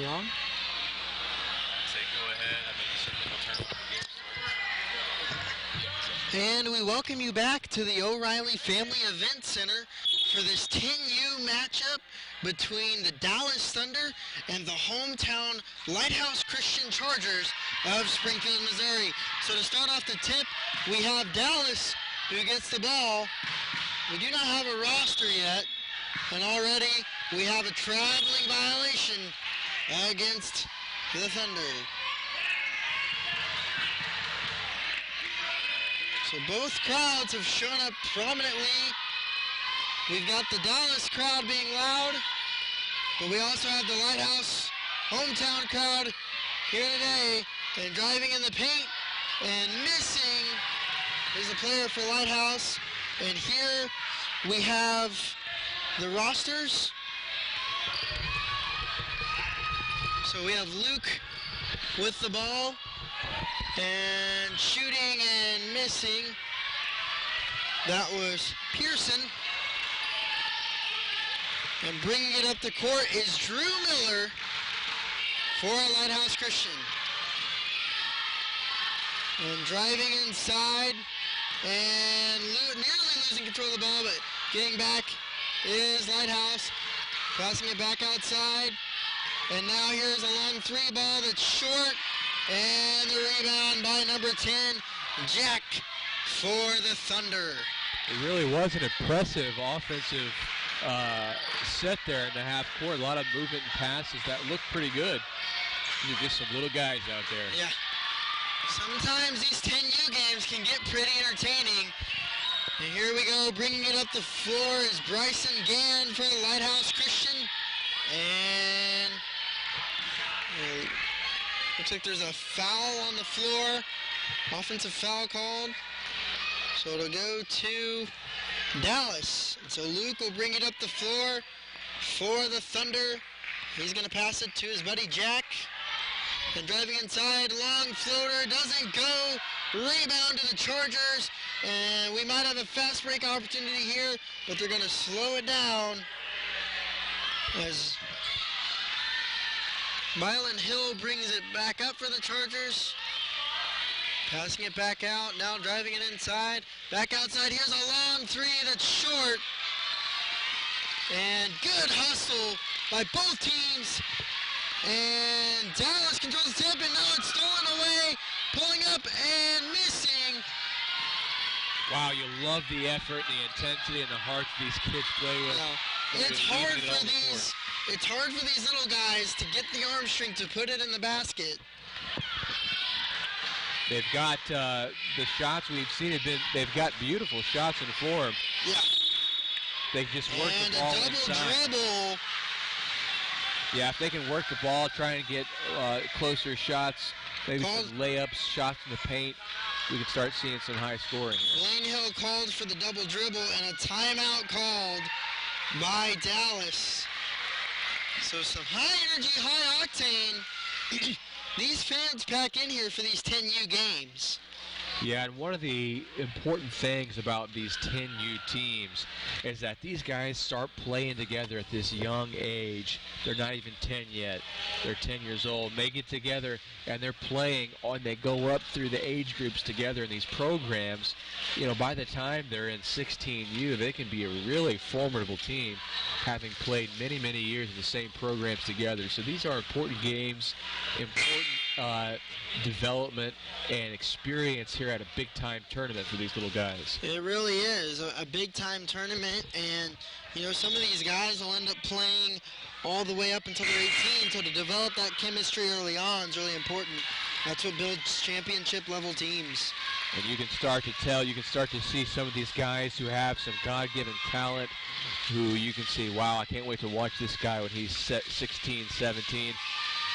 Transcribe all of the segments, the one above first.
Wrong? Say go ahead. I mean, certainly will turn over the game. And we welcome you back to the O'Reilly Family Event Center for this 10U matchup between the Dallas Thunder and the hometown Lighthouse Christian Chargers of Springfield, Missouri. So to start off the tip, we have Dallas who gets the ball. We do not have a roster yet, and already we have a traveling violation against the Thunder. So both crowds have shown up prominently. We've got the Dallas crowd being loud, but we also have the Lighthouse hometown crowd here today. And driving in the paint and missing is a player for Lighthouse. And here we have the rosters. So we have Luke with the ball and shooting and missing. That was Pearson. And bringing it up the court is Drew Miller for Lighthouse Christian. And driving inside and nearly losing control of the ball, but getting back is Lighthouse. Passing it back outside. And now here's a long three ball that's short. And the rebound by number 10, Jack, for the Thunder. It really was an impressive offensive set there in the half court. A lot of movement and passes that looked pretty good. These are just some little guys out there. Yeah. Sometimes these 10U games can get pretty entertaining. And here we go, bringing it up the floor is Bryson Gann for Lighthouse Christian. And looks like there's a foul on the floor. Offensive foul called. So it'll go to Dallas. And so Luke will bring it up the floor for the Thunder. He's going to pass it to his buddy Jack. And driving inside, long floater, doesn't go. Rebound to the Chargers. And we might have a fast break opportunity here, but they're going to slow it down as Mylan Hill brings it back up for the Chargers. Passing it back out, now driving it inside. Back outside, here's a long three that's short. And good hustle by both teams. And Dallas controls the tip, and now it's stolen away. Pulling up and missing. Wow, you love the effort, the intensity, and the heart these kids play with. It's hard for these little guys to get the arm strength to put it in the basket. They've got the shots we've seen they've got beautiful shots in form. Yeah. They just work the ball inside. And a double dribble. Yeah, if they can work the ball, try and get closer shots, maybe some layups, shots in the paint, we can start seeing some high scoring here. Blaine Hill called for the double dribble and a timeout called by Dallas. So some high energy, high octane. These fans pack in here for these 10U games. Yeah, and one of the important things about these 10U teams is that these guys start playing together at this young age. They're not even 10 yet. They're 10 years old. They get together and they're playing, and they go up through the age groups together in these programs. You know, by the time they're in 16U, they can be a really formidable team, having played many, many years in the same programs together. So these are important games, important development and experience here at a big-time tournament for these little guys. It really is a big-time tournament, and you know, some of these guys will end up playing all the way up until they're 18, so to develop that chemistry early on is really important. That's what builds championship-level teams. And you can start to tell, you can start to see some of these guys who have some God-given talent, who you can see, wow, I can't wait to watch this guy when he's 16, 17.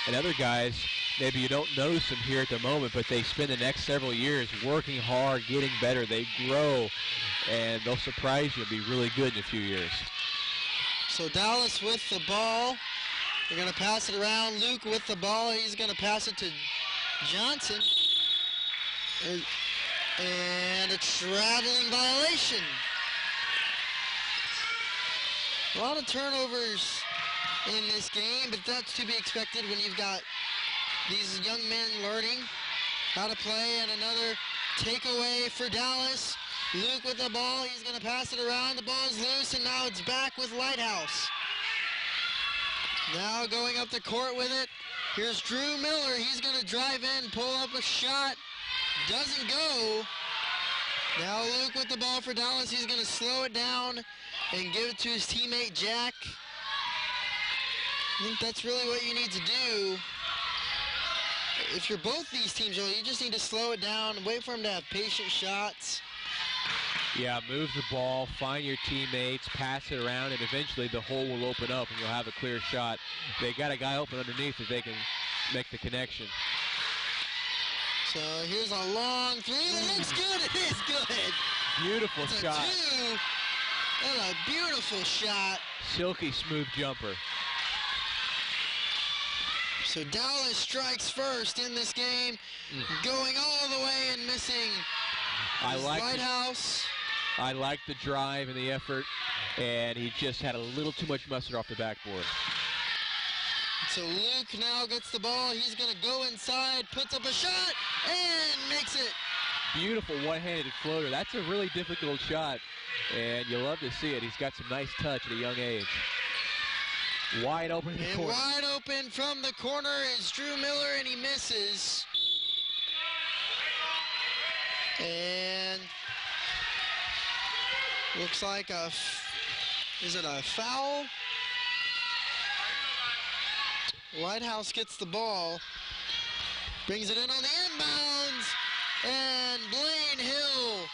And other guys, maybe you don't notice them here at the moment, but they spend the next several years working hard, getting better. They grow, and they'll surprise you and be really good in a few years. So Dallas with the ball. They're going to pass it around. Luke with the ball. He's going to pass it to Johnson. And a traveling violation. A lot of turnovers in this game, but that's to be expected when you've got these young men learning how to play. And another takeaway for Dallas. Luke with the ball. He's going to pass it around. The ball is loose, and now it's back with Lighthouse. Now going up the court with it. Here's Drew Miller. He's going to drive in, pull up a shot. Doesn't go. Now Luke with the ball for Dallas. He's going to slow it down and give it to his teammate Jack. I think that's really what you need to do. If you're both these teams, you just need to slow it down, wait for them to have patient shots. Yeah, move the ball, find your teammates, pass it around, and eventually the hole will open up and you'll have a clear shot. They got a guy open underneath if they can make the connection. So here's a long three. It looks good. It is good. Beautiful It's shot. A two. And a beautiful shot. Silky smooth jumper. So Dallas strikes first in this game, going all the way and missing. I like the drive and the effort, and he just had a little too much mustard off the backboard. So Luke now gets the ball. He's going to go inside, puts up a shot, and makes it. Beautiful one-handed floater. That's a really difficult shot, and you love to see it. He's got some nice touch at a young age. Wide open in the corner. Wide open from the corner is Drew Miller, and he misses. And looks like is it a foul? Lighthouse gets the ball, brings it in on the inbounds, and Blaine Hill.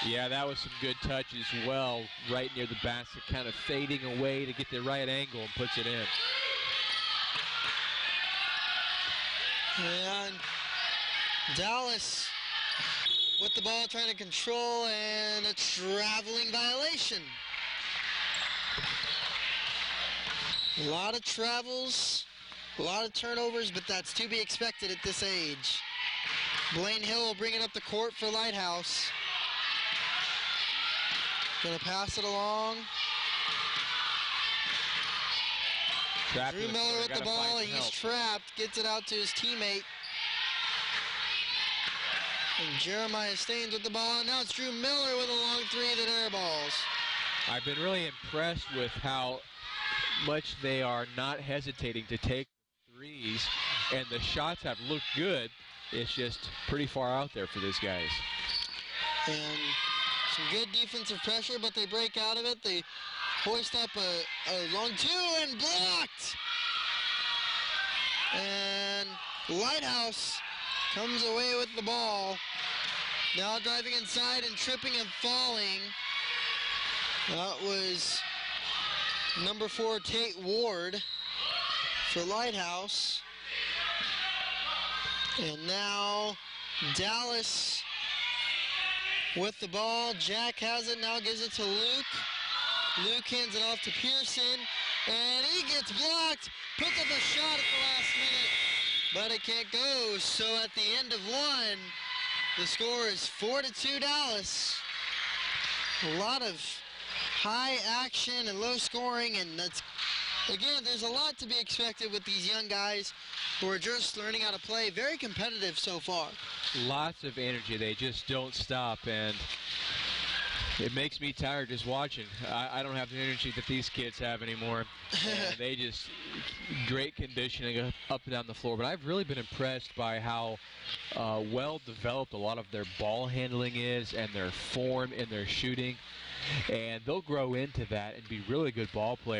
Yeah, that was some good touch as well, right near the basket, kind of fading away to get the right angle and puts it in. And Dallas with the ball trying to control, and a traveling violation. A lot of travels, a lot of turnovers, but that's to be expected at this age. Blaine Hill will bring it up the court for Lighthouse. Gonna pass it along. Drew Miller with the ball. He's trapped. Gets it out to his teammate. And Jeremiah Staines with the ball. And now it's Drew Miller with a long three that airballs. I've been really impressed with how much they are not hesitating to take threes. And the shots have looked good. It's just pretty far out there for these guys. And some good defensive pressure, but they break out of it. They hoist up a long two and blocked. And Lighthouse comes away with the ball. Now driving inside and tripping and falling. That was number 4, Tate Ward for Lighthouse. And now Dallas with the ball. Jack has it, now gives it to Luke. Luke hands it off to Pearson, and he gets blocked. Puts up a shot at the last minute, but it can't go. So at the end of one, the score is 4-2 Dallas. A lot of high action and low scoring, and that's, again, there's a lot to be expected with these young guys who are just learning how to play. Very competitive so far. Lots of energy. They just don't stop, and it makes me tired just watching. I don't have the energy that these kids have anymore. And they just, great conditioning up and down the floor. But I've really been impressed by how well developed a lot of their ball handling is, and their form and their shooting. And they'll grow into that and be really good ball players.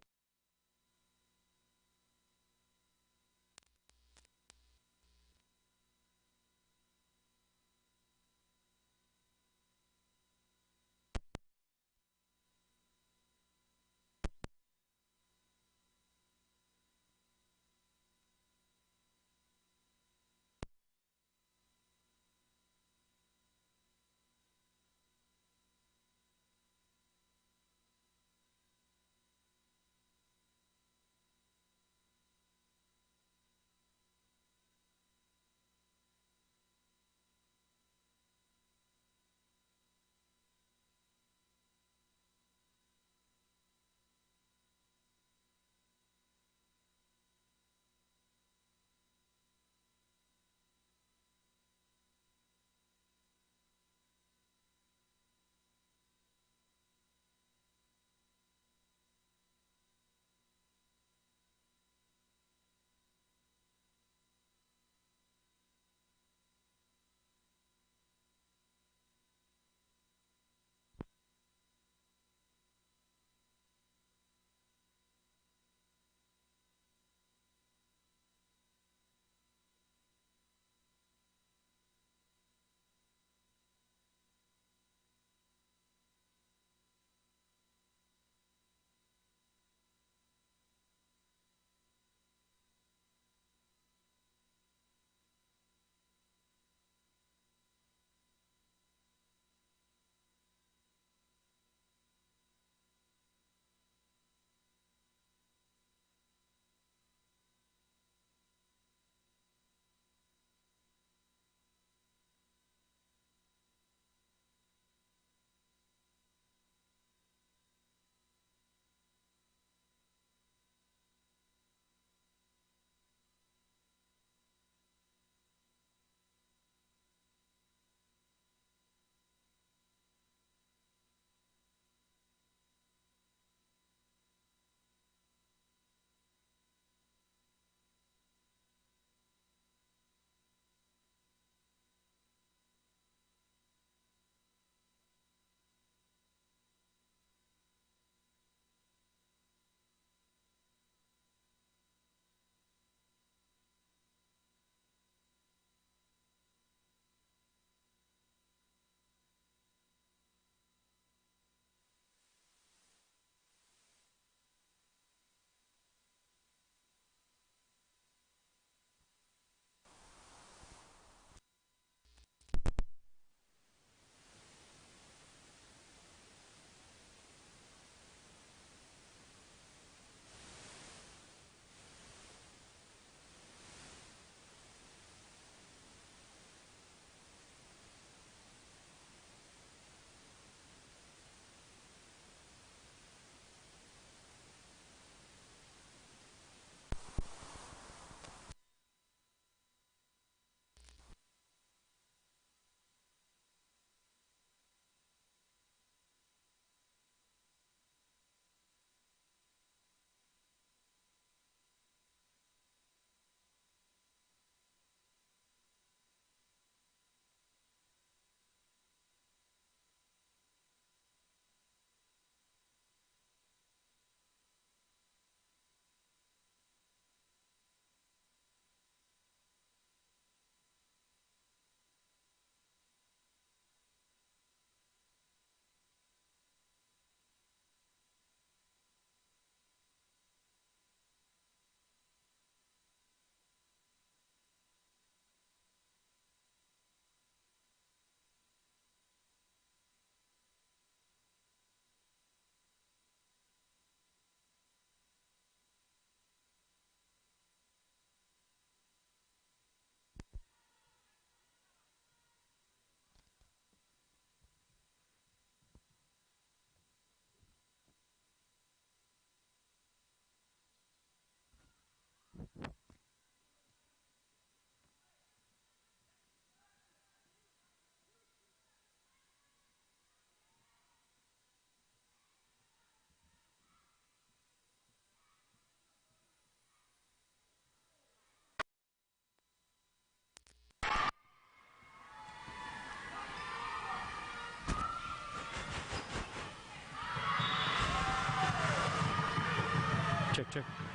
center.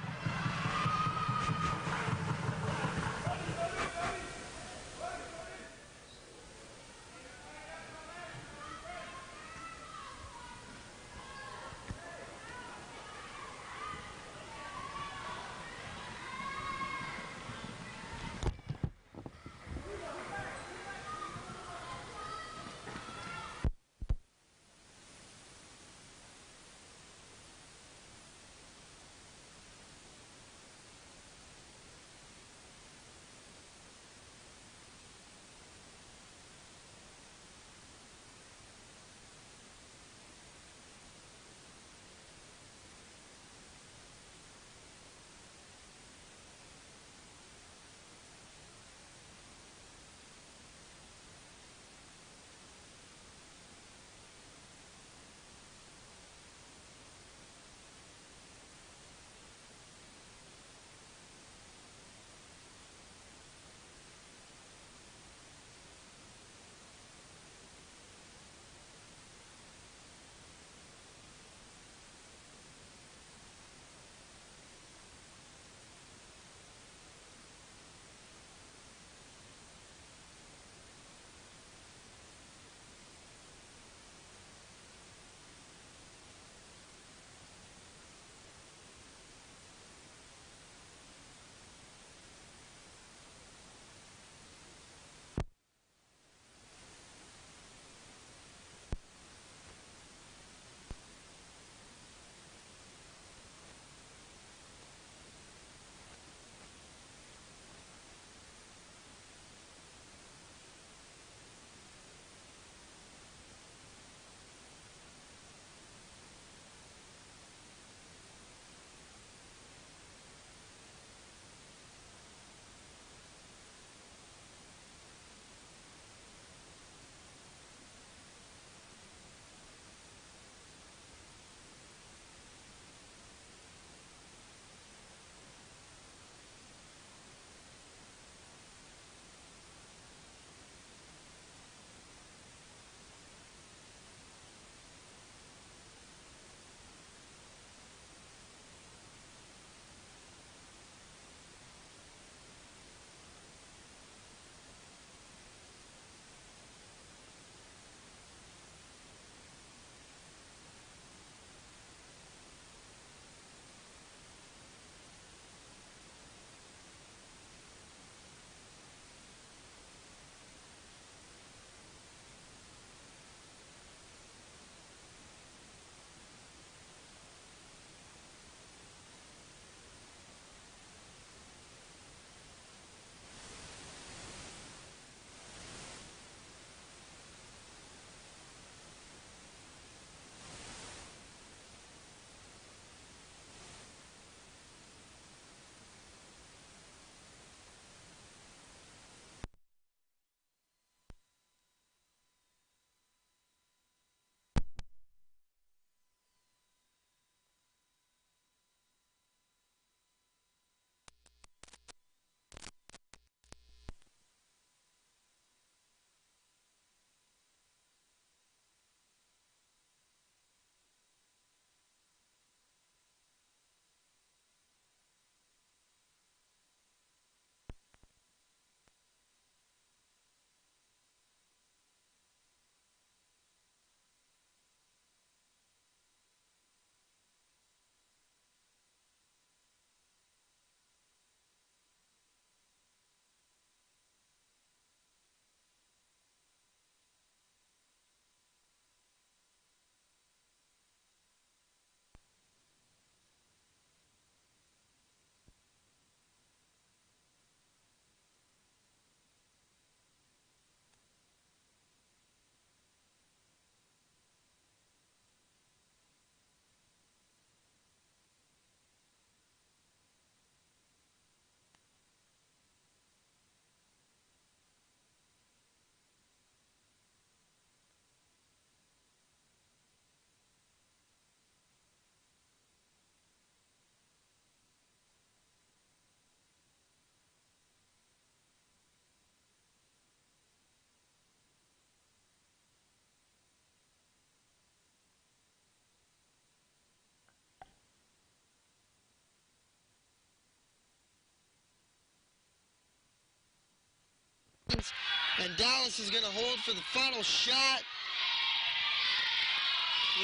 And Dallas is going to hold for the final shot.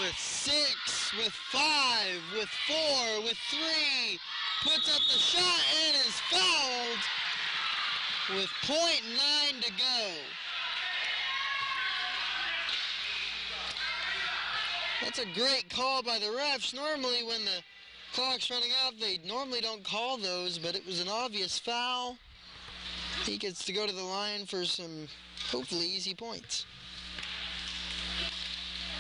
With 6, with 5, with 4, with 3. Puts up the shot and is fouled with .9 to go. That's a great call by the refs. Normally when the clock's running out, they normally don't call those, but it was an obvious foul. He gets to go to the line for some, hopefully, easy points.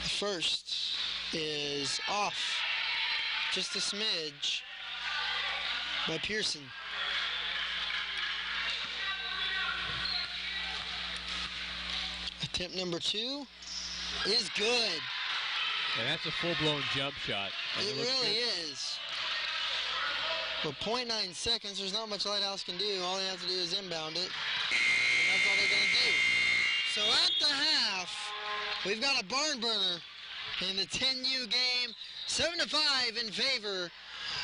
The first is off, just a smidge, by Pearson. Attempt number 2 is good. And that's a full-blown jump shot. It really is. For .9 seconds, there's not much Lighthouse can do. All they have to do is inbound it. And that's all they're going to do. So at the half, we've got a barn burner in the 10U game. 7-5 in favor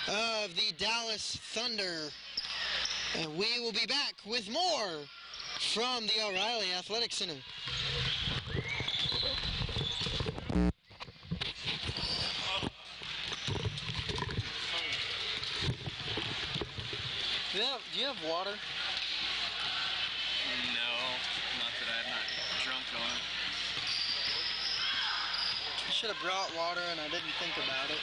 of the Dallas Thunder. And we will be back with more from the O'Reilly Athletic Center. Do you have water? No, not that I'm not drunk on. I should have brought water and I didn't think about it.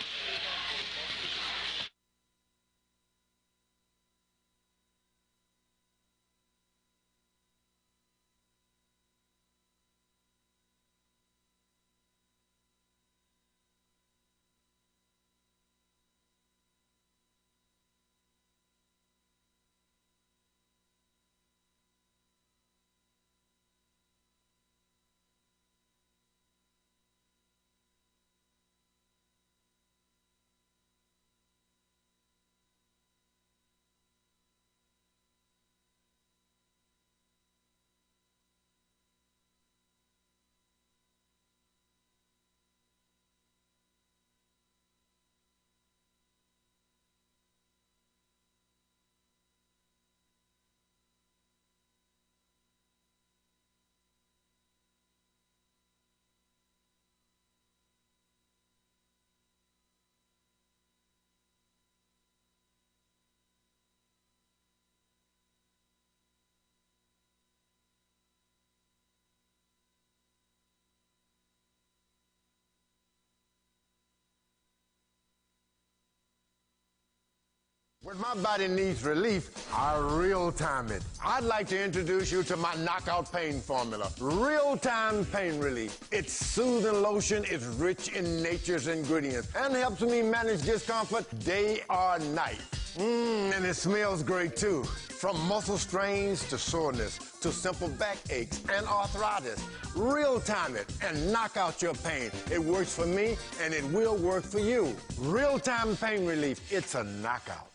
When my body needs relief, I real-time it. I'd like to introduce you to my knockout pain formula, real-time pain relief. Its soothing lotion is rich in nature's ingredients and helps me manage discomfort day or night. And it smells great too. From muscle strains to soreness to simple back aches and arthritis. Real-time it and knock out your pain. It works for me and it will work for you. Real-time pain relief, it's a knockout.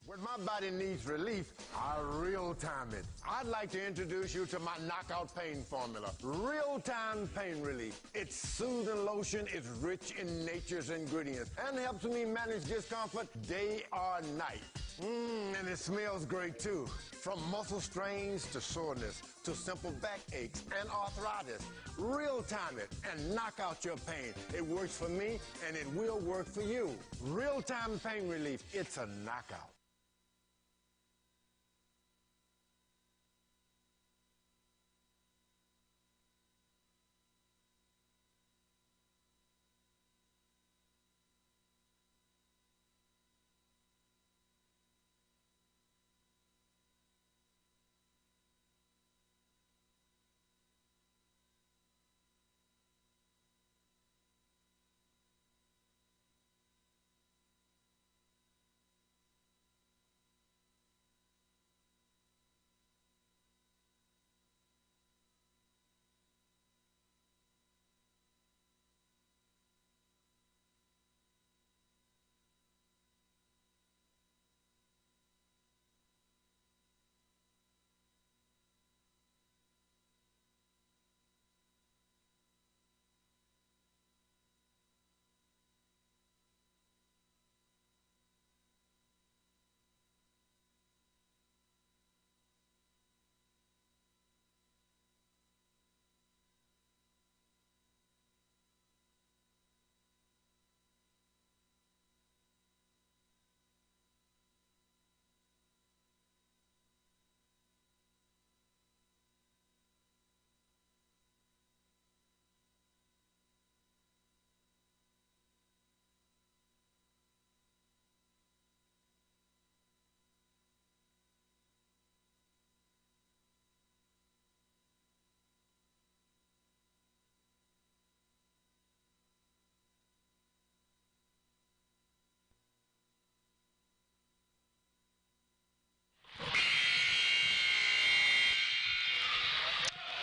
When my body needs relief, I real-time it. I'd like to introduce you to my knockout pain formula, real-time pain relief. Its soothing lotion is rich in nature's ingredients and helps me manage discomfort day or night. And it smells great too. From muscle strains to soreness to simple back aches and arthritis. Real-time it and knock out your pain. It works for me and it will work for you. Real-time pain relief, it's a knockout.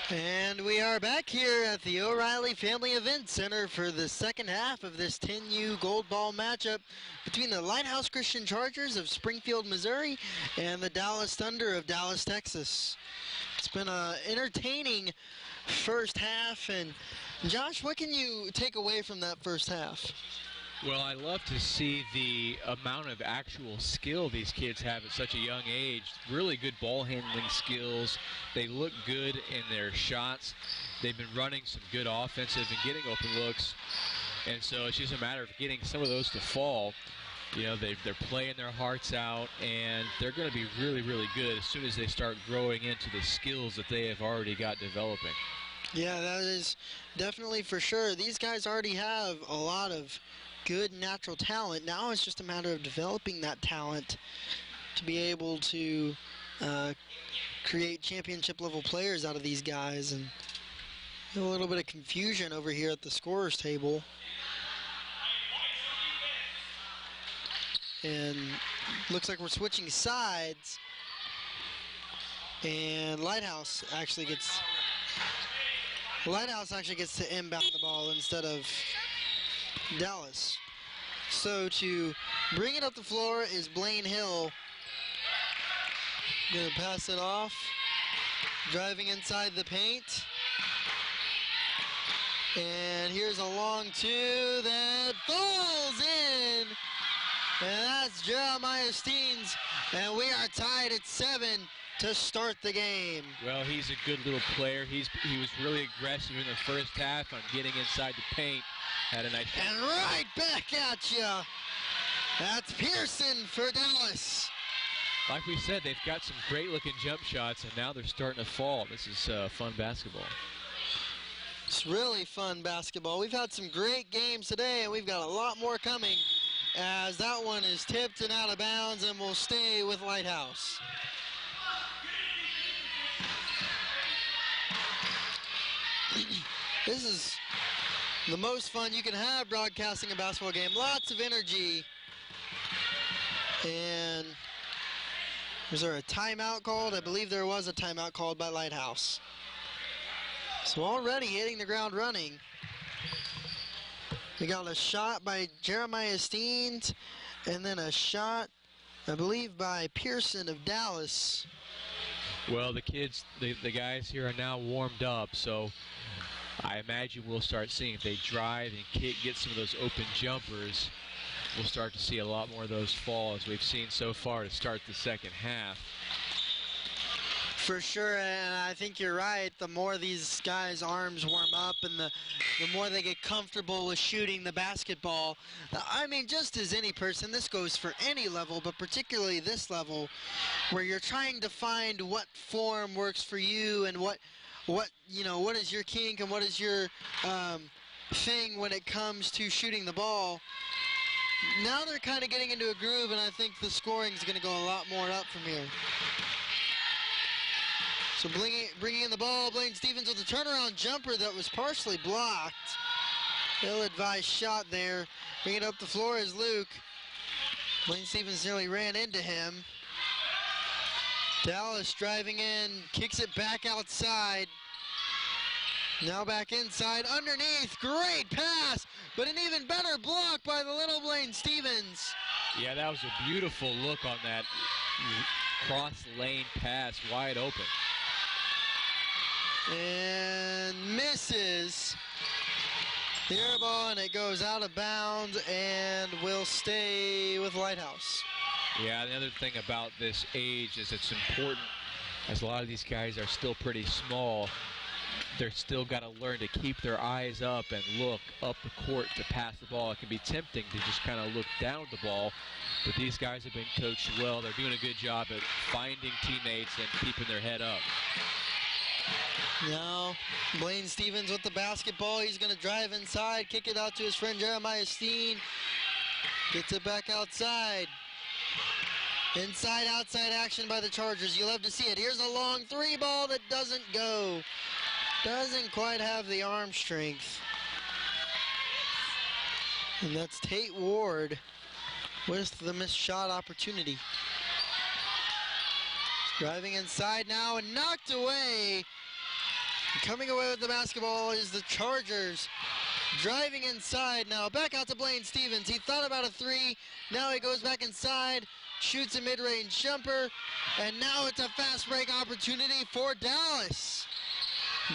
And we are back here at the O'Reilly Family Event Center for the second half of this 10U Gold Ball matchup between the Lighthouse Christian Chargers of Springfield, Missouri and the Dallas Thunder of Dallas, Texas. It's been an entertaining first half. And Josh, what can you take away from that first half? Well, I love to see the amount of actual skill these kids have at such a young age. Really good ball handling skills. They look good in their shots. They've been running some good offensive and getting open looks. And so it's just a matter of getting some of those to fall. You know, they're playing their hearts out, and they're going to be really, really good as soon as they start growing into the skills that they have already got developing. Yeah, that is definitely for sure. These guys already have a lot of good natural talent. Now it's just a matter of developing that talent to be able to create championship level players out of these guys. And a little bit of confusion over here at the scorers table. And looks like we're switching sides. And Lighthouse actually gets to inbound the ball instead of Dallas. So to bring it up the floor is Blaine Hill. Gonna pass it off. Driving inside the paint. And here's a long two that falls in. And that's Jeremiah Steens. And we are tied at 7 to start the game. Well, he's a good little player. He was really aggressive in the first half on getting inside the paint. Had a nice shot. And right back at you. That's Pearson for Dallas. Like we said, they've got some great-looking jump shots, and now they're starting to fall. This is fun basketball. It's really fun basketball. We've had some great games today, and we've got a lot more coming, as that one is tipped and out of bounds and will stay with Lighthouse. This is the most fun you can have broadcasting a basketball game. Lots of energy. And was there a timeout called? I believe there was a timeout called by Lighthouse. So already hitting the ground running. We got a shot by Jeremiah Steens, and then a shot, I believe, by Pearson of Dallas. Well, the kids, the guys here are now warmed up, so I imagine we'll start seeing if they drive and get some of those open jumpers, we'll start to see a lot more of those fall as we've seen so far to start the second half. For sure, and I think you're right. The more these guys' arms warm up and the more they get comfortable with shooting the basketball. I mean, just as any person, this goes for any level, but particularly this level, where you're trying to find what form works for you and what is your kink and what is your thing when it comes to shooting the ball. Now they're kind of getting into a groove, and I think the scoring is going to go a lot more up from here. So bringing in the ball, Blaine Stevens with a turnaround jumper that was partially blocked. Ill-advised shot there. Bringing it up the floor is Luke. Blaine Stevens nearly ran into him. Dallas driving in, kicks it back outside. Now back inside, underneath, great pass, but an even better block by the little Blaine Stevens. Yeah, that was a beautiful look on that cross lane pass, wide open. And misses the air ball, and it goes out of bounds and will stay with Lighthouse. Yeah, the other thing about this age is it's important, as a lot of these guys are still pretty small, they're still got to learn to keep their eyes up and look up the court to pass the ball. It can be tempting to just kind of look down at the ball, but these guys have been coached well. They're doing a good job at finding teammates and keeping their head up. Now, Blaine Stevens with the basketball. He's going to drive inside, kick it out to his friend Jeremiah Steen. Gets it back outside. Inside-outside action by the Chargers. You love to see it. Here's a long three ball that doesn't go. Doesn't quite have the arm strength. And that's Tate Ward with the missed shot opportunity. Driving inside now and knocked away Coming away with the basketball is the Chargers. Driving inside now. Back out to Blaine Stevens. He thought about a three. Now he goes back inside. Shoots a mid-range jumper. And now it's a fast break opportunity for Dallas.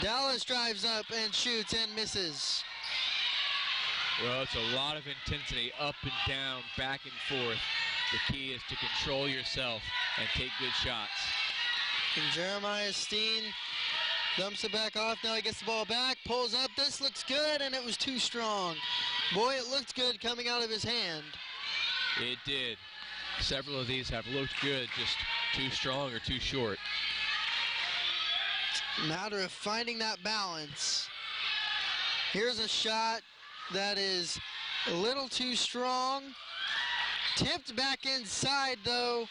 Dallas drives up and shoots and misses. Well, it's a lot of intensity, up and down, back and forth. The key is to control yourself and take good shots. And Jeremiah Steen dumps it back off. Now he gets the ball back, pulls up. This looks good, and it was too strong. Boy, it looked good coming out of his hand. It did. Several of these have looked good, just too strong or too short. Matter of finding that balance. Here's a shot that is a little too strong. Tipped back inside, though.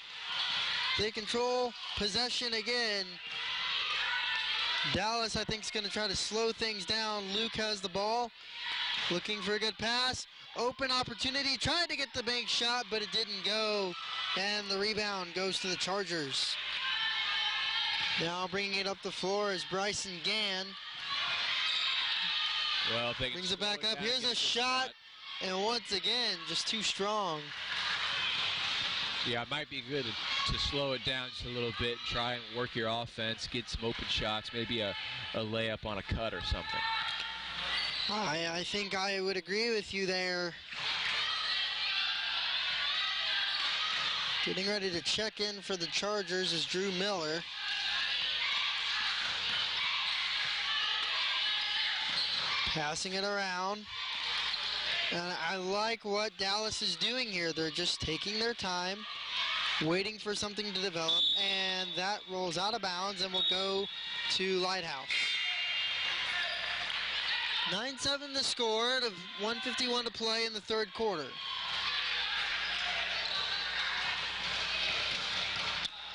They control possession again. Dallas, I think, is going to try to slow things down. Luke has the ball. Looking for a good pass. Open opportunity. Tried to get the bank shot, but it didn't go. And the rebound goes to the Chargers. Now bringing it up the floor is Bryson Gann. Well, they brings it back up. Here's a shot. And once again, just too strong. Yeah, it might be good to slow it down just a little bit and try and work your offense, get some open shots, maybe a layup on a cut or something. I think I would agree with you there. Getting ready to check in for the Chargers is Drew Miller. Passing it around. And I like what Dallas is doing here. They're just taking their time, waiting for something to develop, and that rolls out of bounds and will go to Lighthouse. 9-7 the score, of 1:51 to play in the third quarter.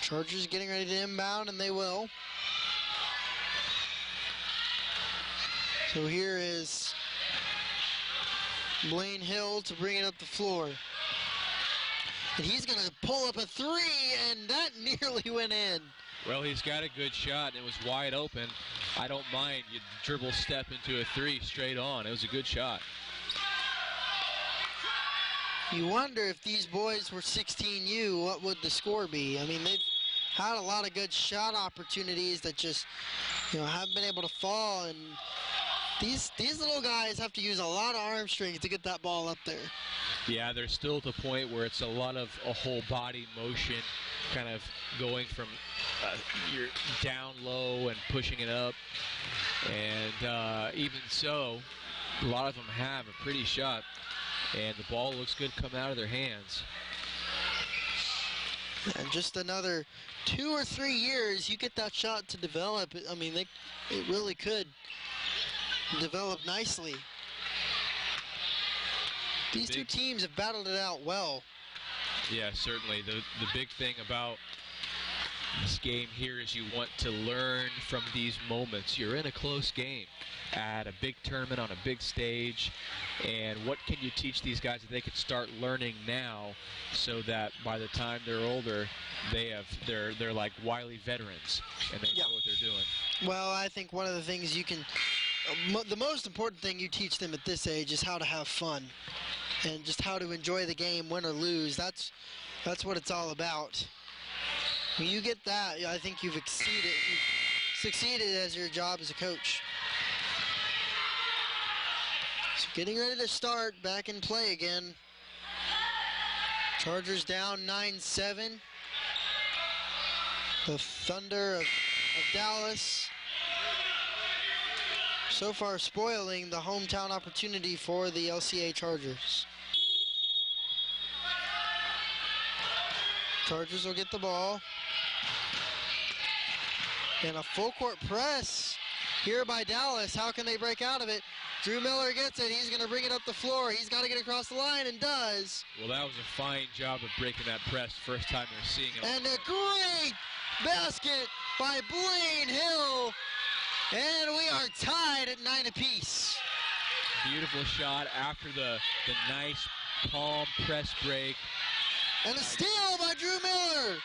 Chargers getting ready to inbound, and they will. So here is Blaine Hill to bring it up the floor. And he's going to pull up a three, and that nearly went in. Well, he's got a good shot, and it was wide open. I don't mind. You dribble step into a three straight on. It was a good shot. You wonder if these boys were 16U, what would the score be? I mean, they've had a lot of good shot opportunities that just, haven't been able to fall. And these little guys have to use a lot of arm strength to get that ball up there. Yeah, they're still at the point where it's a lot of a whole body motion, kind of going from you're down low and pushing it up. And even so, a lot of them have a pretty shot, and the ball looks good coming out of their hands. And just another 2 or 3 years, you get that shot to develop. I mean, it really could develop nicely. These two teams have battled it out well. Yeah, certainly. The big thing about this game here is you want to learn from these moments. You're in a close game at a big tournament on a big stage, and what can you teach these guys that they can start learning now so that by the time they're older, they're like wily veterans and they know what they're doing. Well, I think one of the things you can, the most important thing you teach them at this age is how to have fun and just how to enjoy the game, win or lose. That's what it's all about. When you get that, I think you've succeeded as your job as a coach. So getting ready to start, back in play again. Chargers down 9-7. The Thunder of Dallas so far spoiling the hometown opportunity for the LCA Chargers. Chargers will get the ball. And a full court press here by Dallas. How can they break out of it? Drew Miller gets it. He's going to bring it up the floor. He's got to get across the line and does. Well, that was a fine job of breaking that press. First time they're seeing it. And a great basket by Blaine Hill. And we are tied at 9 apiece. Beautiful shot after the nice palm press break. And a steal by Drew Miller.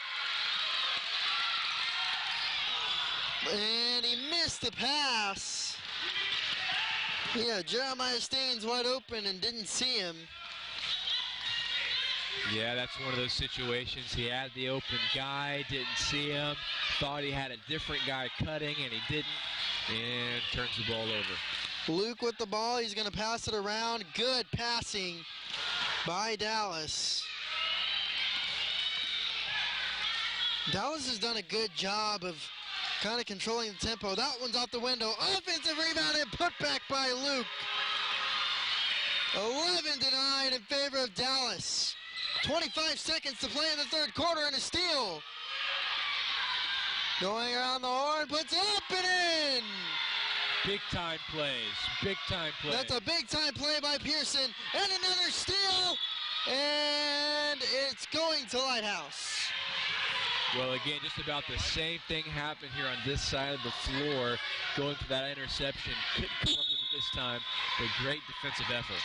And he missed the pass. Yeah, Jeremiah Staines wide open and didn't see him. Yeah, that's one of those situations. He had the open guy, didn't see him, thought he had a different guy cutting, and he didn't, and turns the ball over. Luke with the ball. He's going to pass it around. Good passing by Dallas. Dallas has done a good job of kind of controlling the tempo. That one's out the window. Offensive rebound and put back by Luke. 11-9 in favor of Dallas. 25 seconds to play in the third quarter and a steal. Going around the horn, puts it up and in. Big time plays, big time plays. That's a big time play by Pearson. And another steal. And it's going to Lighthouse. Well, again, just about the same thing happened here on this side of the floor. Going for that interception. Couldn't come up with it this time, but great defensive effort.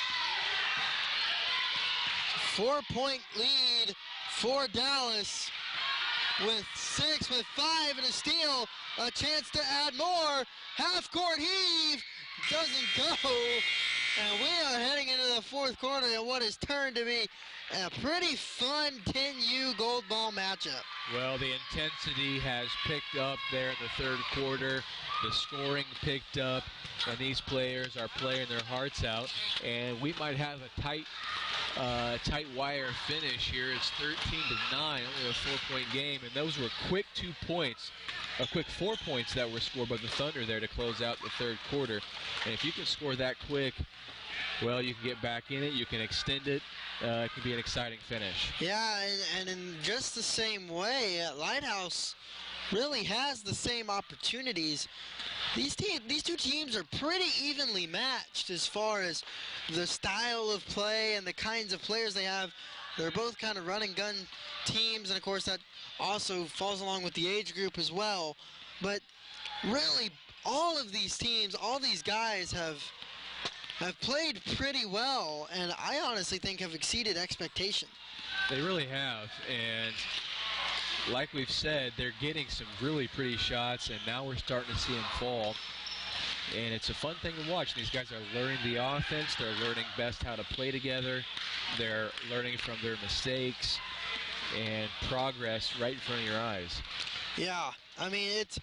4-point lead for Dallas with 6, with 5 and a steal. A chance to add more. Half-court heave doesn't go. And we are heading into the fourth quarter in what has turned to be a pretty fun 10U gold ball matchup. Well, the intensity has picked up there in the third quarter. The scoring picked up, and these players are playing their hearts out. And we might have a tight wire finish here. It's 13-9, only a 4-point game, and those were quick 2 points, a quick 4 points that were scored by the Thunder there to close out the third quarter. And if you can score that quick, well, you can get back in it, you can extend it. It can be an exciting finish. Yeah, and in just the same way, Lighthouse really has the same opportunities. These two teams are pretty evenly matched as far as the style of play and the kinds of players they have. They're both kind of run and gun teams, and of course that also falls along with the age group as well. But really, all of these teams, all these guys have played pretty well, and I honestly think have exceeded expectation. They really have, and like we've said, they're getting some really pretty shots, and now we're starting to see them fall. And it's a fun thing to watch. These guys are learning the offense. They're learning best how to play together. They're learning from their mistakes and progress right in front of your eyes. Yeah, I mean, it's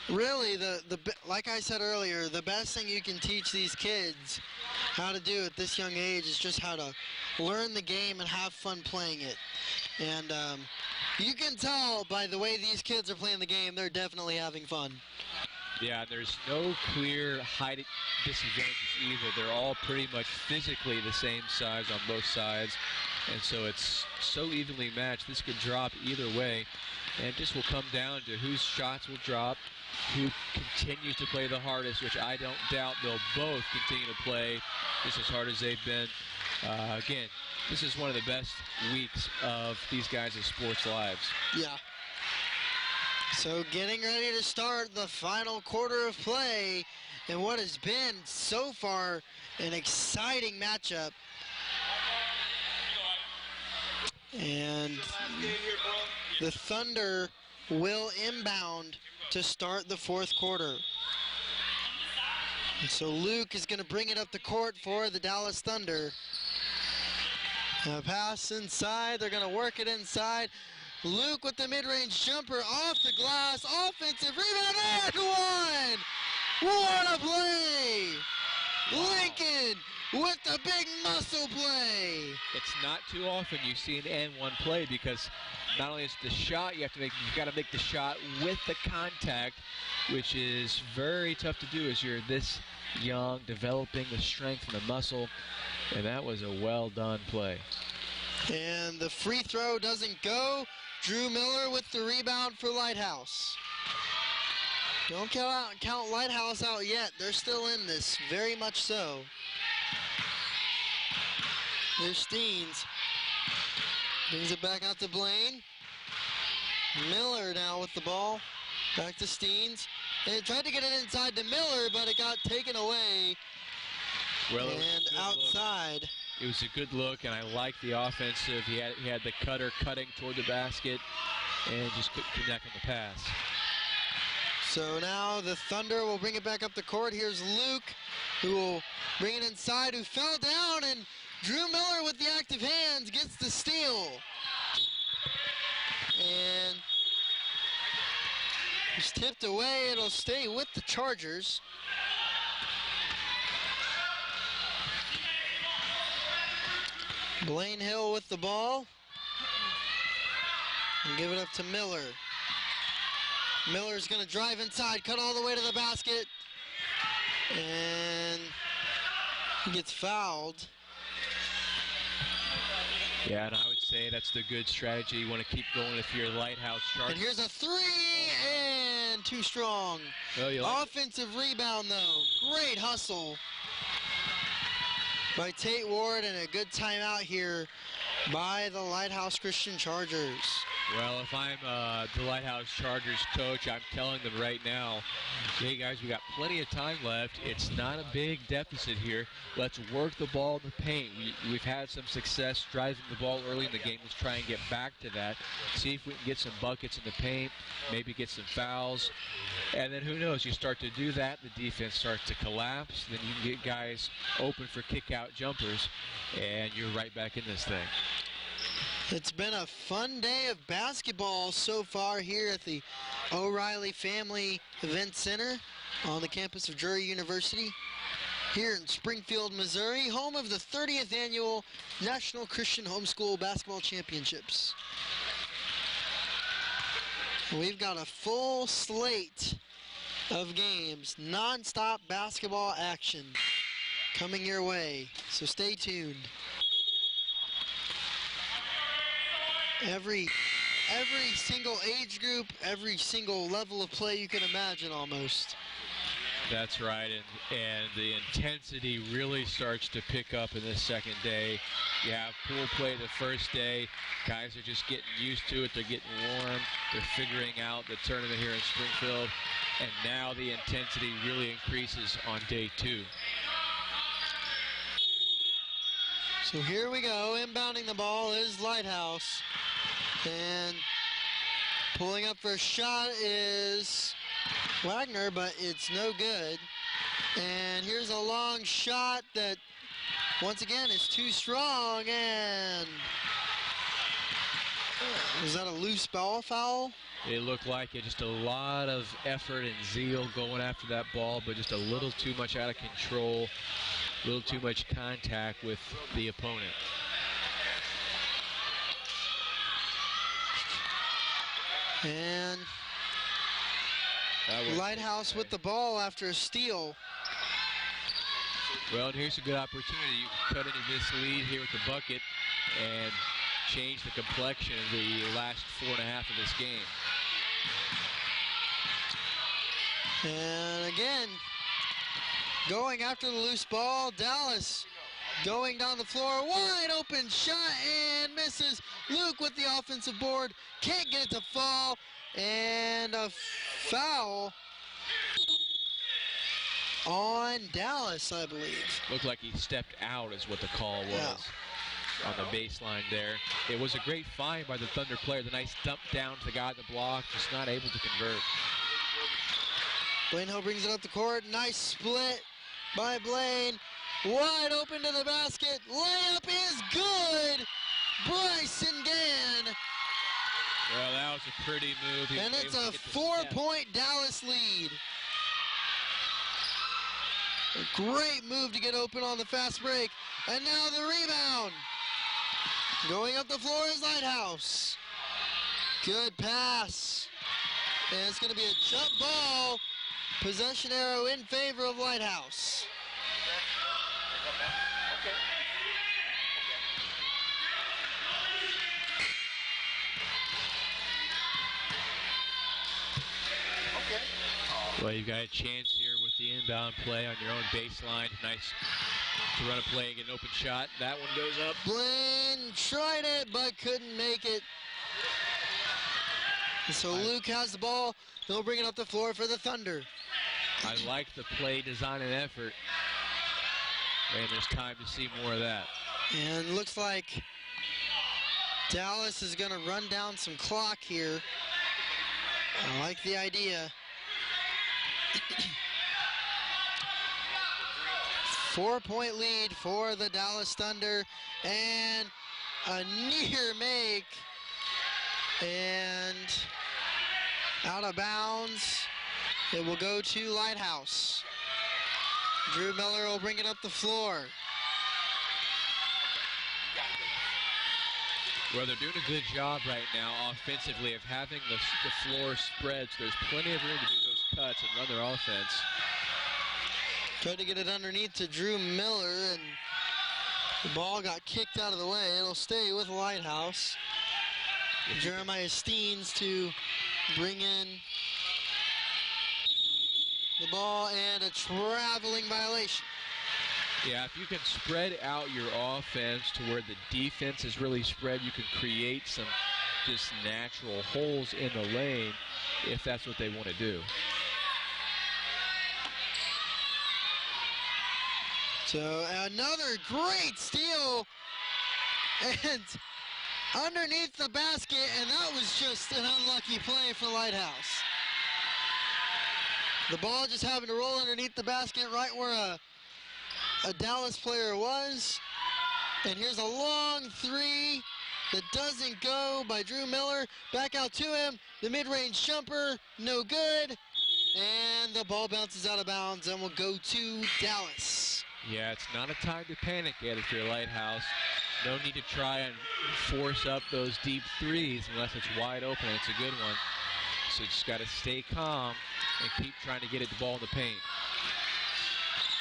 really like I said earlier, the best thing you can teach these kids how to do at this young age is just how to learn the game and have fun playing it. And you can tell by the way these kids are playing the game, they're definitely having fun. Yeah, there's no clear height disadvantages either. They're all pretty much physically the same size on both sides. And so it's so evenly matched. This could drop either way. And this will come down to whose shots will drop, who continues to play the hardest, which I don't doubt they'll both continue to play just as hard as they've been. Again, this is one of the best weeks of these guys' sports lives. Yeah. So getting ready to start the final quarter of play in what has been so far an exciting matchup. And the Thunder will inbound to start the fourth quarter. And so Luke is going to bring it up the court for the Dallas Thunder. A pass inside, they're going to work it inside. Luke with the mid-range jumper off the glass, offensive rebound, and one! What a play! Wow. Lincoln with the big muscle play. It's not too often you see an N1 play because not only is the shot you have to make, you've got to make the shot with the contact, which is very tough to do as you're this young, developing the strength and the muscle, and that was a well-done play. And the free throw doesn't go. Drew Miller with the rebound for Lighthouse. Don't count Lighthouse out yet. They're still in this, very much so. There's Steens. Brings it back out to Blaine. Miller now with the ball. Back to Steens. They tried to get it inside to Miller, but it got taken away. Well, and outside. It was a good look, and I like the offensive. He had the cutter cutting toward the basket and just couldn't connect on the pass. So now the Thunder will bring it back up the court. Here's Luke, who will bring it inside, who fell down, and Drew Miller with the active hands gets the steal. And it's tipped away. It'll stay with the Chargers. Blaine Hill with the ball. And give it up to Miller. Miller's going to drive inside, cut all the way to the basket. And he gets fouled. Yeah, and I would say that's the good strategy. You want to keep going if you're Lighthouse Chargers. And here's a three, and too strong. Oh, offensive rebound, though. Great hustle by Tate Ward, and a good timeout here by the Lighthouse Christian Chargers. Well, if I'm the Lighthouse Chargers coach, I'm telling them right now, hey guys, we got plenty of time left. It's not a big deficit here. Let's work the ball in the paint. We've had some success driving the ball early in the game. Let's try and get back to that. See if we can get some buckets in the paint, maybe get some fouls. And then who knows, you start to do that, the defense starts to collapse, then you can get guys open for kick-out jumpers, and you're right back in this thing. It's been a fun day of basketball so far here at the O'Reilly Family Event Center on the campus of Drury University here in Springfield, Missouri, home of the 30th Annual National Christian Homeschool Basketball Championships. We've got a full slate of games, non-stop basketball action coming your way, so stay tuned. Every single age group, every single level of play you can imagine almost. That's right, and the intensity really starts to pick up in this second day. You have pool play the first day. Guys are just getting used to it. They're getting warm. They're figuring out the tournament here in Springfield. And now the intensity really increases on day 2. So here we go. Inbounding the ball is Lighthouse. And pulling up for a shot is Wagner, but it's no good. And here's a long shot that, once again, is too strong. And was that a loose ball foul? It looked like it. Just a lot of effort and zeal going after that ball, but just a little too much out of control, a little too much contact with the opponent. And Lighthouse with the ball after a steal. Well, and here's a good opportunity. You can cut into this lead here with the bucket and change the complexion of the last 4.5 of this game. And again, going after the loose ball, Dallas going down the floor, wide open shot and misses. Luke with the offensive board, can't get it to fall, and a foul on Dallas, I believe. Looked like he stepped out is what the call was on the baseline there. It was a great find by the Thunder player. The nice dump down to the guy at the block, just not able to convert. Blaine Hill brings it up the court. Nice split by Blaine. Wide open to the basket. Layup is good. Bryson Gann. Well, that was a pretty move. And it's a 4-point Dallas lead. A great move to get open on the fast break. And now the rebound. Going up the floor is Lighthouse. Good pass. And it's going to be a jump ball. Possession arrow in favor of Lighthouse. Well, you've got a chance here with the inbound play on your own baseline. Nice to run a play and get an open shot. That one goes up. Blaine tried it, but couldn't make it. And so Luke has the ball. He'll bring it up the floor for the Thunder. I like the play, design, and effort. And there's time to see more of that. And looks like Dallas is going to run down some clock here. I like the idea. 4-point lead for the Dallas Thunder, and a near make, and out of bounds. It will go to Lighthouse. Drew Miller will bring it up the floor. Well, they're doing a good job right now offensively of having the floor spread, so there's plenty of room to do those cuts and run their offense. Tried to get it underneath to Drew Miller, and the ball got kicked out of the way. It'll stay with Lighthouse. Jeremiah Steens to bring in the ball, and a traveling violation. Yeah, if you can spread out your offense to where the defense is really spread, you can create some just natural holes in the lane if that's what they want to do. So another great steal, and underneath the basket, and that was just an unlucky play for Lighthouse. The ball just happened to roll underneath the basket right where a Dallas player was. And here's a long three that doesn't go by Drew Miller. Back out to him. The mid-range jumper, no good. And the ball bounces out of bounds and will go to Dallas. Yeah, it's not a time to panic yet if you're Lighthouse. No need to try and force up those deep threes unless it's wide open and it's a good one. So you just got to stay calm and keep trying to get the ball in the paint.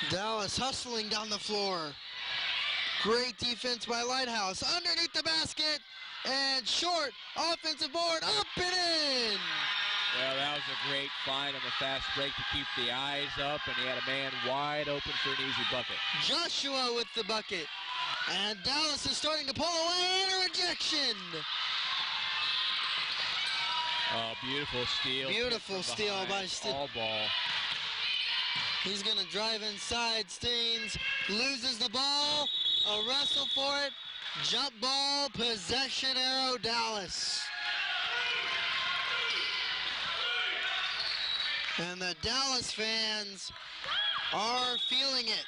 Dallas hustling down the floor. Great defense by Lighthouse. Underneath the basket, and short offensive board, up and in. Well, that was a great find on the fast break to keep the eyes up, and he had a man wide open for an easy bucket. Joshua with the bucket. And Dallas is starting to pull away, and a rejection. Oh, beautiful steal. Beautiful steal by Steens. All ball. He's going to drive inside. Steens loses the ball. A wrestle for it. Jump ball, possession arrow, Dallas. And the Dallas fans are feeling it.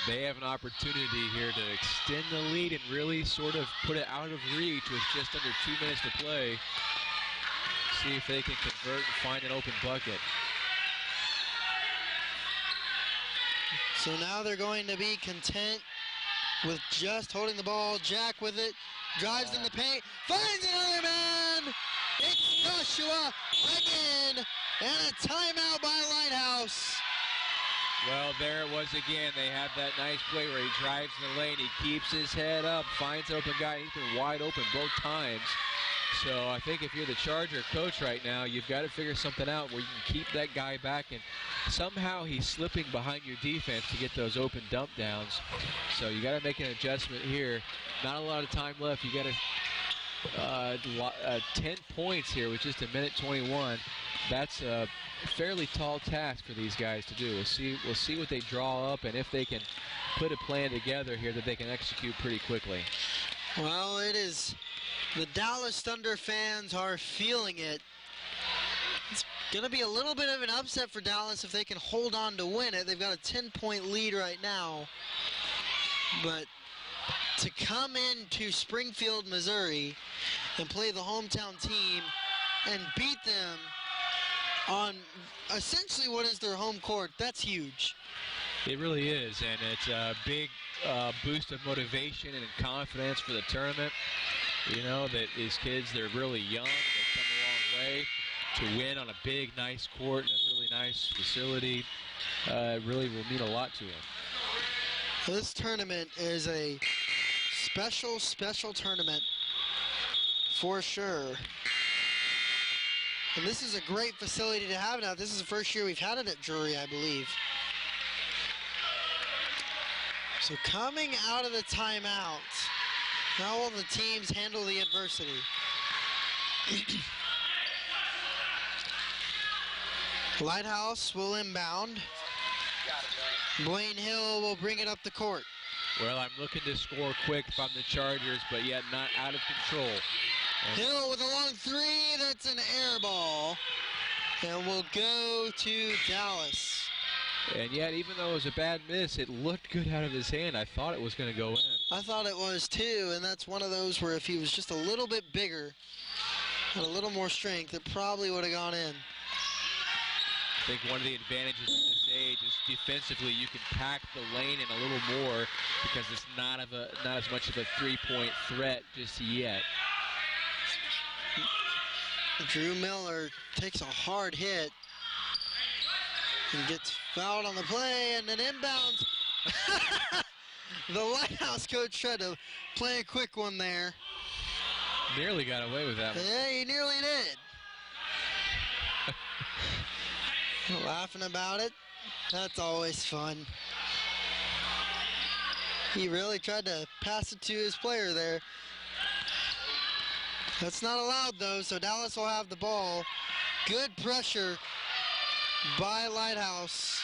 They have an opportunity here to extend the lead and really sort of put it out of reach with just under 2 minutes to play. See if they can convert and find an open bucket. So now they're going to be content with just holding the ball. Jack with it, drives in the paint, finds another man. It's Joshua again, and a timeout by Lighthouse. Well, there it was again. They have that nice play where he drives in the lane. He keeps his head up, finds an open guy. He's been wide open both times. So I think if you're the Charger coach right now, you've got to figure something out where you can keep that guy back. And somehow he's slipping behind your defense to get those open dump downs. So you got to make an adjustment here. Not a lot of time left. You got to 10 points here with just a minute 21. That's a fairly tall task for these guys to do. We'll see what they draw up and if they can put a plan together here that they can execute pretty quickly. Well, it is. The Dallas Thunder fans are feeling it. It's going to be a little bit of an upset for Dallas if they can hold on to win it. They've got a 10-point lead right now. But to come into Springfield, Missouri and play the hometown team and beat them on essentially what is their home court, that's huge. It really is, and it's a big boost of motivation and confidence for the tournament. You know, that these kids, they're really young. They've come a long way. To win on a big, nice court and a really nice facility really will mean a lot to them. This tournament is a special, special tournament for sure. And this is a great facility to have now. This is the first year we've had it at Drury, I believe. So coming out of the timeout, how will the teams handle the adversity? Lighthouse will inbound. Blaine Hill will bring it up the court. Well, I'm looking to score quick if I'm the Chargers, but yet not out of control. Hill with a long three, that's an air ball. And we'll go to Dallas. And yet, even though it was a bad miss, it looked good out of his hand. I thought it was going to go in. I thought it was too, and that's one of those where if he was just a little bit bigger, had a little more strength, it probably would have gone in. I think one of the advantages at this age is defensively you can pack the lane in a little more because it's not as much of a three-point threat just yet. Drew Miller takes a hard hit and gets fouled on the play, and then inbounds. The Lighthouse coach tried to play a quick one there. Nearly got away with that one. Yeah, he nearly did. Laughing about it. That's always fun. He really tried to pass it to his player there. That's not allowed though, so Dallas will have the ball. Good pressure by Lighthouse.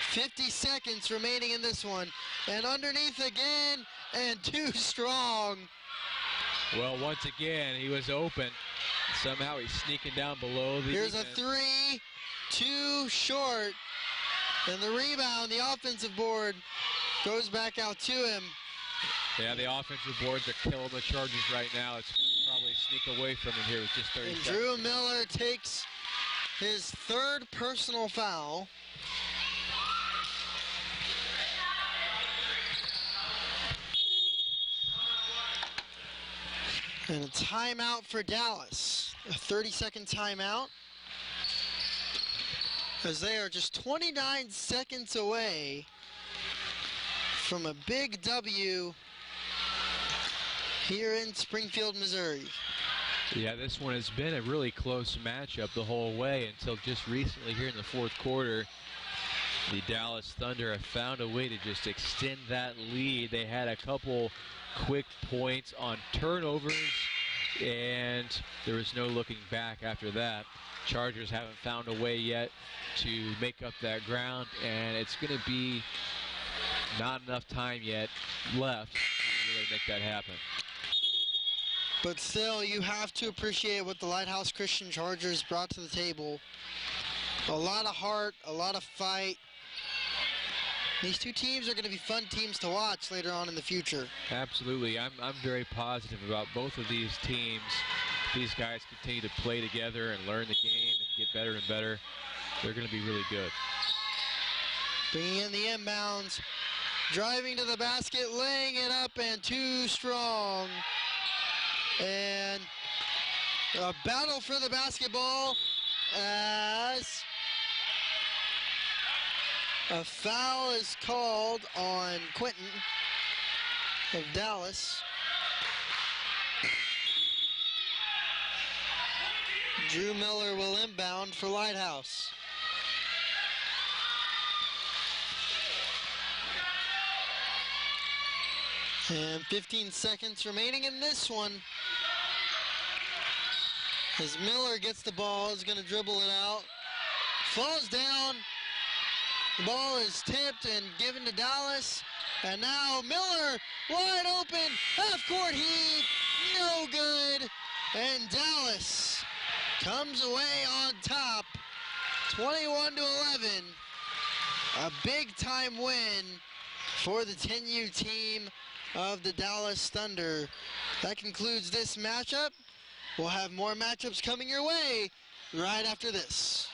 50 seconds remaining in this one. And underneath again, and too strong. Well, once again, he was open. Somehow he's sneaking down below the Here's defense. a three, too short. And the rebound, the offensive board, goes back out to him. Yeah, the offensive boards are killing the Chargers right now. It's probably sneak away from him here with just 30 And seconds. Drew Miller takes his third personal foul. And a timeout for Dallas. A 30-second timeout. As they are just 29 seconds away from a big W here in Springfield, Missouri. Yeah, this one has been a really close matchup the whole way until just recently here in the fourth quarter. The Dallas Thunder have found a way to just extend that lead. They had a couple quick points on turnovers, and there was no looking back after that. Chargers haven't found a way yet to make up that ground, and it's going to be not enough time yet left to really make that happen. But still, you have to appreciate what the Lighthouse Christian Chargers brought to the table. A lot of heart, a lot of fight. These two teams are going to be fun teams to watch later on in the future. Absolutely. I'm very positive about both of these teams. These guys continue to play together and learn the game and get better and better. They're going to be really good. Bringing in the inbounds. Driving to the basket, laying it up, and too strong. And a battle for the basketball as a foul is called on Quentin of Dallas. Drew Miller will inbound for Lighthouse. And 15 seconds remaining in this one. As Miller gets the ball, is going to dribble it out. Falls down. The ball is tipped and given to Dallas. And now Miller wide open. Half-court heave. No good. And Dallas comes away on top. 21-11. A big-time win for the 10U team of the Dallas Thunder. That concludes this matchup. We'll have more matchups coming your way right after this.